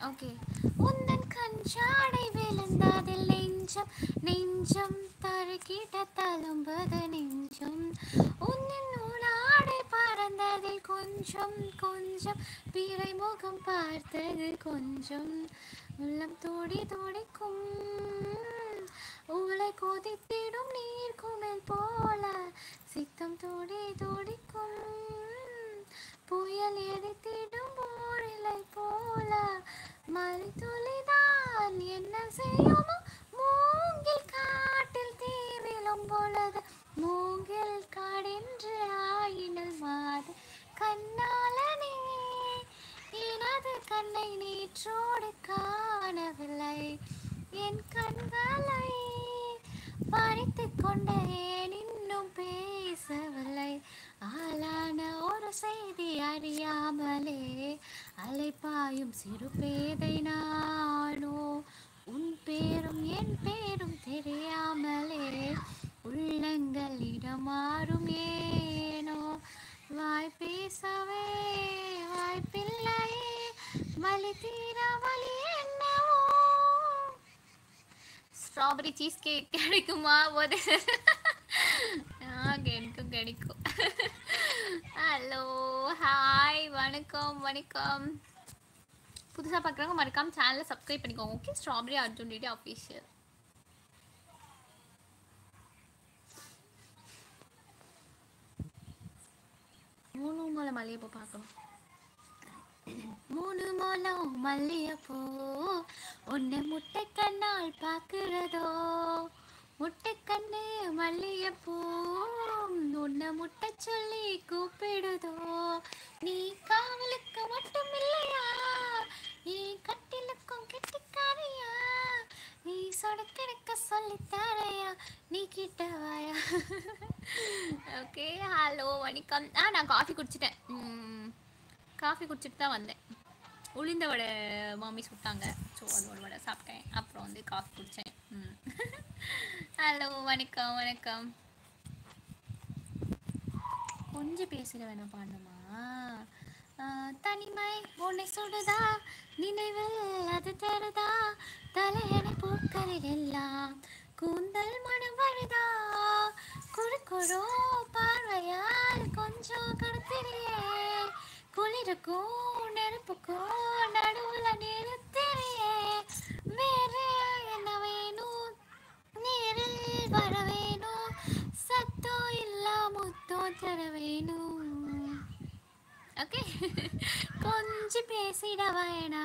Okay. உந்தன் கஞ்சாடை விழுந்ததில் நெஞ்சம் நெஞ்சம் தருகிட தழும்பது நெஞ்சம். உன்னின் நூலாடை பறந்ததில் கொஞ்சம் கொஞ்சம் பிறை முகம் பார்த்தது கொஞ்சம். உள்ளம் தோடி தோடிக்கும் உலை கொதித்திடும் நீர் குமிழ் போல சித்தம் தோடி தோடிக்கும் புயல் எரித்திடும் போரிலை போல மழை துளிதான் என்ன செய்யுமோ மூங்கில் காட்டில் தீ விழும் பொழுது மூங்கில் காடென்று ஆயினல் மாது கண்ணாலனே எனது கண்ணை நேற்றோடு காணவில்லை என் கண்களை பறித்து கொண்டேன் இன்னும் பேசவில்லை ஆளான ஒரு செய்தி அறியாமலே அலைப்பாயும் சிறு பேதை நானோ உன் பேரும் என் பேரும் தெரியாமலே உள்ளங்கள் இடமாறும் ஏனோ வாய் பேசவே வாய்ப்பில்லையே வலி தீர வலி என்னவோ. ஸ்ட்ராபெரி சீஸ் கேக் கிடைக்குமா? ஒரு எனக்கும் கிடைக்கும். ஹலோ ஹாய் வணக்கம் வணக்கம். புதுசாக பார்க்குறவங்க மறக்காம சேனலை சப்ஸ்கிரைப் பண்ணிக்கோங்க. Okay, strawberry Arjun DD official. மூணு மூலை மல்லிகைப்பூ பார்க்கணும். மூணு மூலம் மல்லிகைப்பூ ஒன்று முட்டை கண்ணால் பார்க்கிறதோ முட்டை கண்ணு மல்லிகைப்பூ உன்னை முட்டை சொல்லி கூப்பிடுதோ. நீ காவலுக்கு மட்டும் இல்லையா நீ கட்டிலுக்கும் கெட்டிக்காரையா நீ சொடக்கிடக்க சொல்லித்தாரையா நீ கிட்ட வாயா. ஓகே ஹலோ வணக்கம். நான் காஃபி குடிச்சிட்டேன். காஃபி குடிச்சிட்டு தான் வந்தேன். உளுந்த வடை மாமி சுட்டாங்க, ஸோ அதோட வடை சாப்பிட்டேன். அப்புறம் வந்து காஃபி குடித்தேன். ஹலோ வணக்கம் வணக்கம். கொஞ்சம் பேசுகிற வேணாம் பாடணுமா? தனிமை உன்னை சுடுதா நினைவில் அது தருதா தலையணை பூக்களில் எல்லாம் கூந்தல் மனம் வருதா குறுக்குறோ பார்வையால் கொஞ்சம் கடத்திரியே குளிருக்கும் நெருப்புக்கும் நடுவுல நிறுத்திரியே வேறு என்ன வேணும் நேரில் வர வேணும் சத்தம் இல்லா முத்தம் தர வேணும். ஓகே, கொஞ்சம் பேசிட வேணா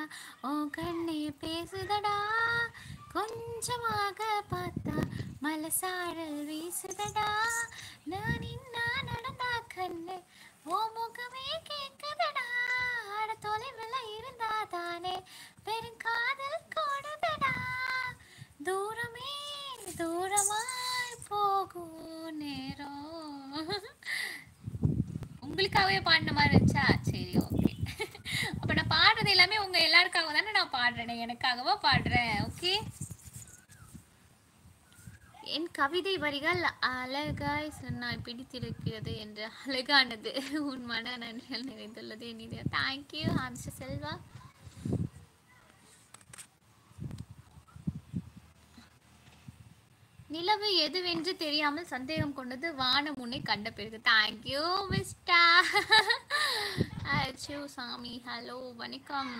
உன் கண்ணைய பேசுதடா கொஞ்சமாக பார்த்தா மலசாரல் வீசுதடா நான் இன்னா நடந்தா கண்ணு ஓ முகமே கேட்குதடா அட தொலைவில் இருந்தா தானே பெருங்காதல் கொடுதடா தூரமே தூரமாய் போகும் நேரம். உங்களுக்காகவே பாடின மாதிரி இருந்துச்சா? சரி ஓகே. அப்போ நான் பாடுறது எல்லாமே உங்கள் எல்லாருக்காக தானே நான் பாடுறேன், எனக்காகவா பாடுறேன். ஓகே, என் கவிதை வரிகள் அழகாய் சொன்னாய் பிடித்திருக்கிறது என்று அழகானது உன் மன நன்றிகள் நிறைந்துள்ளது என்னது. Thank you Hans Selva. நிலவு எதுவென்று தெரியாமல் சந்தேகம் கொண்டது வானம் உன்னை கண்ட பிறகு. தேங்க்யூ மிஸ்டர் அச்சோ சாமி. ஹலோ வணக்கம்.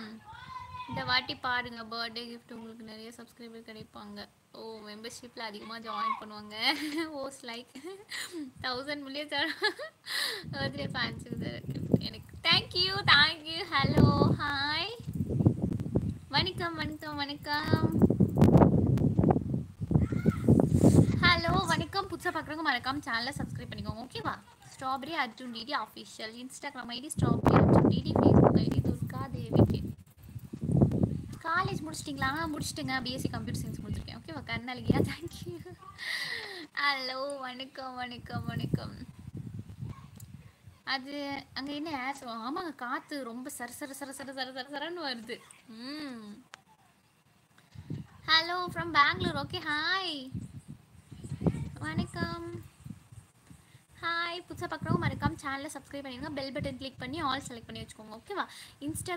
இந்த வாட்டி பாருங்க, பர்த்டே கிஃப்ட் உங்களுக்கு நிறைய சப்ஸ்கிரைபர் கிடைப்பாங்க. ஓ, மெம்பர்ஷிப்பில் அதிகமாக ஜாயின் பண்ணுவாங்க. ஓஸ் லைக் 1000 மில்லியன் பர்த்டே ஃபேன்ஸுக்கு எனக்கு. Thank you thank you. ஹலோ ஹாய் வணக்கம் வணக்கம் வணக்கம். ஹலோ வணக்கம். புதுசாக பார்க்குறவங்க மறக்காம சேனலை சப்ஸ்கிரைப் பண்ணிக்கோங்க. ஓகேவா? Strawberry Arjun DD official. Instagram ID strawberry Arjun DD. Facebook ID Durga Devi. College முடிச்சிட்டிங்களா? முடிச்சிட்டுங்க, பிஎஸ்சி கம்ப்யூட்டர் சயின்ஸ் முடிச்சிருக்கேன். ஓகேவா? கண்ணழகியா. தேங்க்யூ. ஹலோ வணக்கம் வணக்கம் வணக்கம். அது அங்கே என்ன ஆஸ்? ஆமாங்க, காற்று ரொம்ப சர சர சர சர சர சர சரன்னு வருது. Hello from Bangalore. Okay hi வணக்கம். ஹாய். புதுசாக பார்க்குறவங்க மறக்காம சேனலை சப்ஸ்கிரைப் பண்ணிடுங்க. பெல் பட்டன் கிளிக் பண்ணி ஆல் செலக்ட் பண்ணி வச்சுக்கோங்க. ஓகேவா? இன்ஸ்டா